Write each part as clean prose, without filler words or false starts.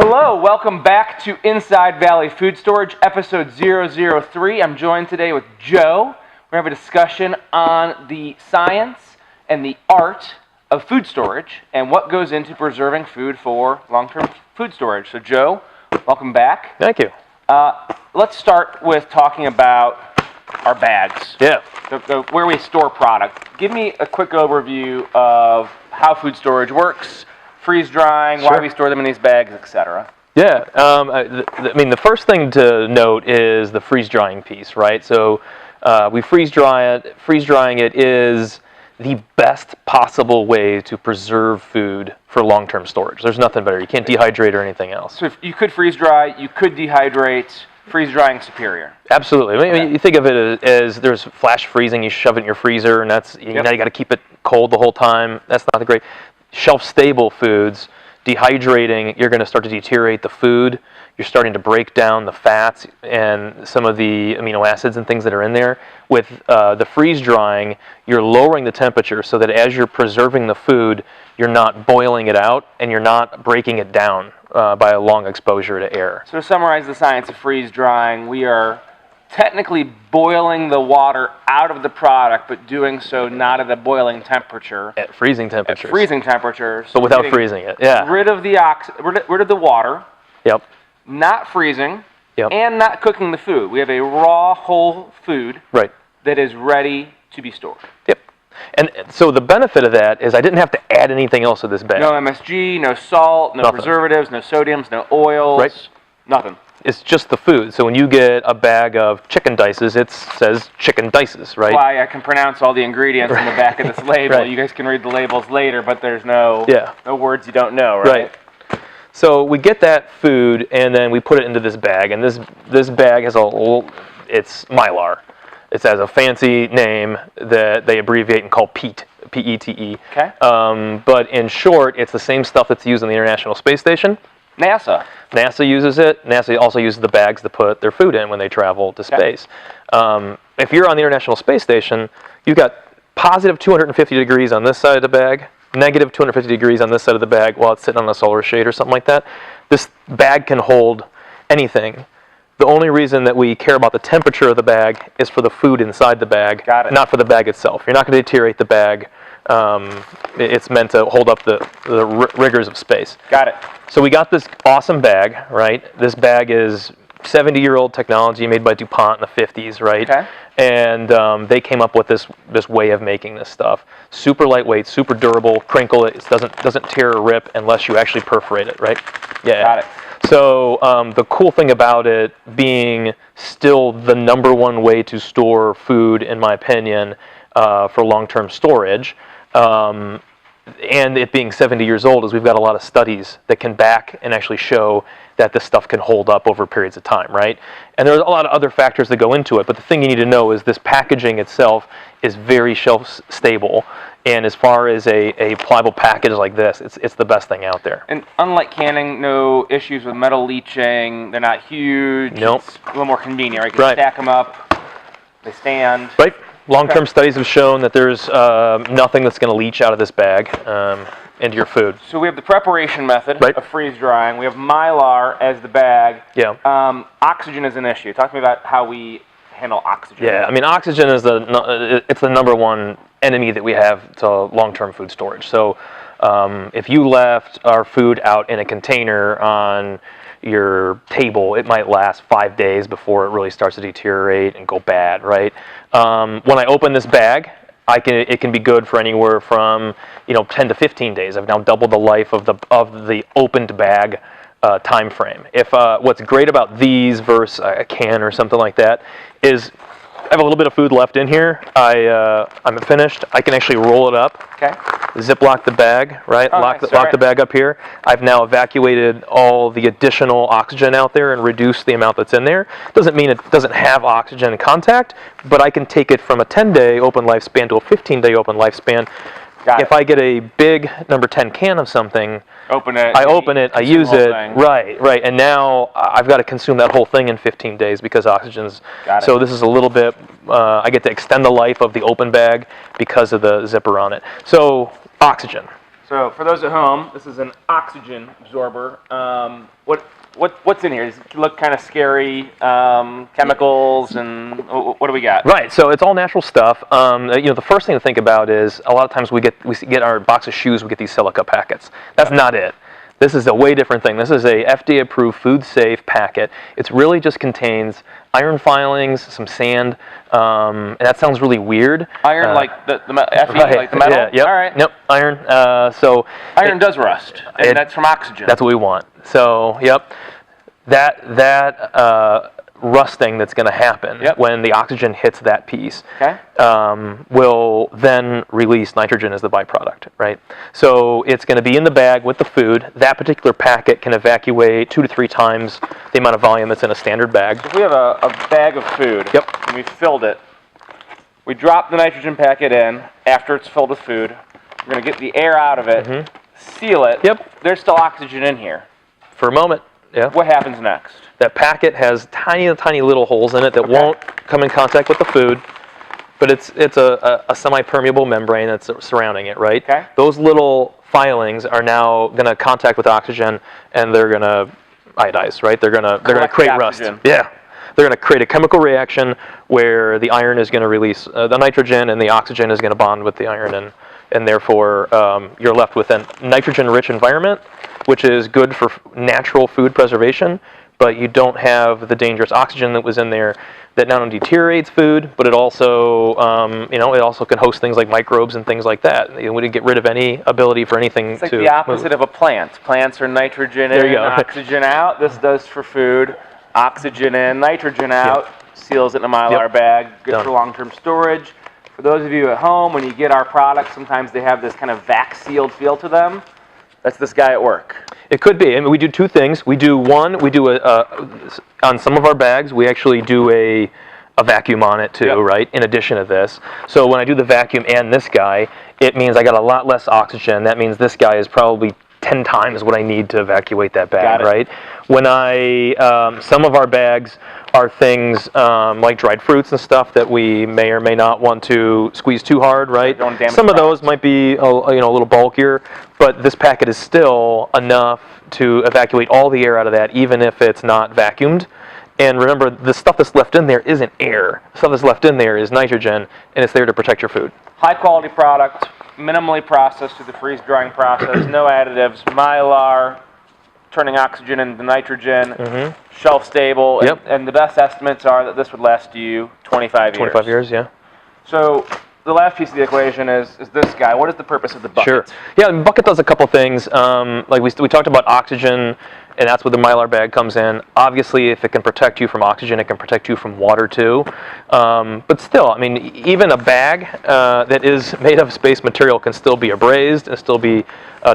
Hello, welcome back to Inside Valley Food Storage, episode 003. I'm joined today with Joe. We're going to have a discussion on the science and the art of food storage and what goes into preserving food for long-term food storage. So Joe, welcome back. Thank you. Let's start with talking about our bags. Yeah. Where we store product. Give me a quick overview of how food storage works, freeze drying, why we store them in these bags, etc. Yeah. I mean, the first thing to note is the freeze drying piece, right? So we freeze dry it. Freeze drying it is the best possible way to preserve food for long-term storage. There's nothing better. You can't dehydrate or anything else. So if you could freeze dry, you could dehydrate. Freeze drying superior. Absolutely. I mean, you think of it as there's flash freezing. You shove it in your freezer, and now you got to keep it cold the whole time. That's not great. Shelf-stable foods, dehydrating, you're going to start to deteriorate the food. You're starting to break down the fats and some of the amino acids and things that are in there. With the freeze drying, you're lowering the temperature so that as you're preserving the food, you're not boiling it out and you're not breaking it down by a long exposure to air. So to summarize the science of freeze drying, we are technically boiling the water out of the product, but doing so not at a boiling temperature. At freezing temperatures. At freezing temperatures. But without freezing it, yeah. Rid of the water. Yep. Not freezing. Yep. And not cooking the food. We have a raw, whole food. Right. That is ready to be stored. Yep. And so the benefit of that is I didn't have to add anything else to this bag. No MSG, no salt, no preservatives, no sodiums, no oils. Right. Nothing. It's just the food. So when you get a bag of chicken dices, it says chicken dices, right? Why I can pronounce all the ingredients in the back of this label. Right. You guys can read the labels later, but there's no words you don't know, right? Right. So we get that food and then we put it into this bag, and this bag has it's Mylar. It has a fancy name that they abbreviate and call PETE, P-E-T-E. Okay. But in short, it's the same stuff that's used on the International Space Station. NASA uses it. NASA also uses the bags to put their food in when they travel to space. If you're on the International Space Station, you've got positive 250 degrees on this side of the bag, negative 250 degrees on this side of the bag while it's sitting on a solar shade or something like that. This bag can hold anything. The only reason that we care about the temperature of the bag is for the food inside the bag, not for the bag itself. You're not going to deteriorate the bag. It's meant to hold up the rigors of space. Got it. So we got this awesome bag, right? This bag is 70-year-old technology made by DuPont in the 50s, right? Okay. And they came up with this way of making this stuff. Super lightweight, super durable, crinkle it doesn't tear or rip unless you actually perforate it, right? Yeah. Got it. So the cool thing about it being still the number one way to store food, in my opinion, for long-term storage, and it being 70 years old, is we've got a lot of studies that can back and actually show that this stuff can hold up over periods of time, right? And there's a lot of other factors that go into it, but the thing you need to know is this packaging itself is very shelf stable, and as far as a pliable package like this, it's the best thing out there. And unlike canning, no issues with metal leaching. They're not huge. Nope. It's a little more convenient, right? You can stack them up. They stand. Right. Long-term studies have shown that there's nothing that's going to leach out of this bag into your food. So we have the preparation method of freeze drying. We have Mylar as the bag. Yeah. Oxygen is an issue. Talk to me about how we handle oxygen. Yeah, I mean, oxygen is the number one enemy that we have to long-term food storage. So if you left our food out in a container on your table, it might last 5 days before it really starts to deteriorate and go bad, right? When I open this bag, it can be good for anywhere from 10 to 15 days. I've now doubled the life of the opened bag time frame. If what's great about these versus a can or something like that is I have a little bit of food left in here. I'm finished. I can actually roll it up. Okay. Ziplock the bag, right? Lock the bag up here. I've now evacuated all the additional oxygen out there and reduced the amount that's in there. Doesn't mean it doesn't have oxygen in contact, but I can take it from a 10-day open lifespan to a 15-day open lifespan. If I get a big number 10 can of something, I open it, I use it, right, and now I've got to consume that whole thing in 15 days because oxygen's, so this is a little bit, I get to extend the life of the open bag because of the zipper on it. So, oxygen. So for those at home, this is an oxygen absorber. What's in here? Does it look kind of scary? Chemicals and what do we got? Right. So it's all natural stuff. The first thing to think about is a lot of times we get our box of shoes. We get these silica packets. That's not it. This is a way different thing. This is a FDA-approved, food-safe packet. It really just contains iron filings, some sand, and that sounds really weird. Iron, like the Fe, right. like the metal? Yeah, yep. All right. Yep, iron. Iron does rust, and that's from oxygen. That's what we want. So, yep, that rusting that's going to happen when the oxygen hits that piece will then release nitrogen as the byproduct, right? So it's going to be in the bag with the food. That particular packet can evacuate 2 to 3 times the amount of volume that's in a standard bag. So if we have a bag of food and we filled it, we drop the nitrogen packet in after it's filled with food. We're going to get the air out of it, seal it. There's still oxygen in here. For a moment, What happens next? That packet has tiny, tiny little holes in it that won't come in contact with the food, but it's a semi-permeable membrane that's surrounding it, right? Okay. Those little filings are now going to contact with oxygen, and they're going to iodize, right? They're going to create rust. Yeah. They're going to create a chemical reaction where the iron is going to release the nitrogen, and the oxygen is going to bond with the iron, and therefore you're left with a nitrogen-rich environment, which is good for natural food preservation, but you don't have the dangerous oxygen that was in there that not only deteriorates food, but it also, it also can host things like microbes and things like that. It wouldn't get rid of any ability for anything to. It's like the opposite of a plant. Plants are nitrogen in, oxygen out. This does for food. Oxygen in, nitrogen out, seals it in a Mylar bag, good for long-term storage. For those of you at home, when you get our products, sometimes they have this kind of vac-sealed feel to them. That's this guy at work. It could be. I mean, we do 2 things. We do on some of our bags, we actually do a vacuum on it too, right? In addition to this. So when I do the vacuum and this guy, it means I got a lot less oxygen. That means this guy is probably 10 times what I need to evacuate that bag, right? When some of our bags are things like dried fruits and stuff that we may or may not want to squeeze too hard, right? Some of those might be a little bulkier, but this packet is still enough to evacuate all the air out of that, even if it's not vacuumed. And remember, the stuff that's left in there isn't air. The stuff that's left in there is nitrogen, and it's there to protect your food. High quality product, minimally processed through the freeze drying process, no additives, Mylar, turning oxygen into nitrogen, shelf stable, and the best estimates are that this would last you 25 years. 25 years, yeah. So the last piece of the equation is this guy. What is the purpose of the bucket? Sure. Yeah, the bucket does a couple things. Like we talked about oxygen, and that's where the Mylar bag comes in. Obviously, if it can protect you from oxygen, it can protect you from water too. But still, I mean, even a bag that is made of space material can still be abrased and still be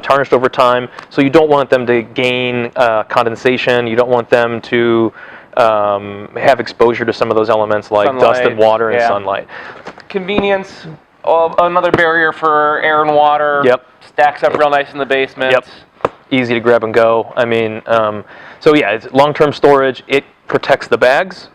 tarnished over time. So you don't want them to gain condensation. You don't want them to have exposure to some of those elements like dust and water and sunlight. Convenience, another barrier for air and water. Stacks up real nice in the basement. Easy to grab and go. I mean, so yeah, it's long-term storage. It protects the bags.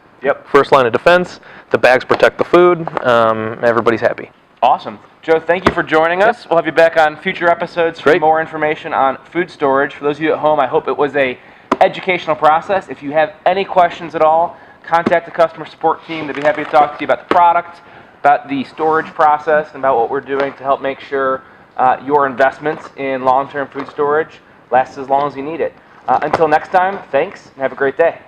First line of defense. The bags protect the food. Everybody's happy. Awesome. Joe, thank you for joining us. We'll have you back on future episodes for more information on food storage. For those of you at home, I hope it was a educational process. If you have any questions at all, contact the customer support team. They'd be happy to talk to you about the product, about the storage process, and about what we're doing to help make sure your investments in long-term food storage lasts as long as you need it. Until next time, thanks, and have a great day.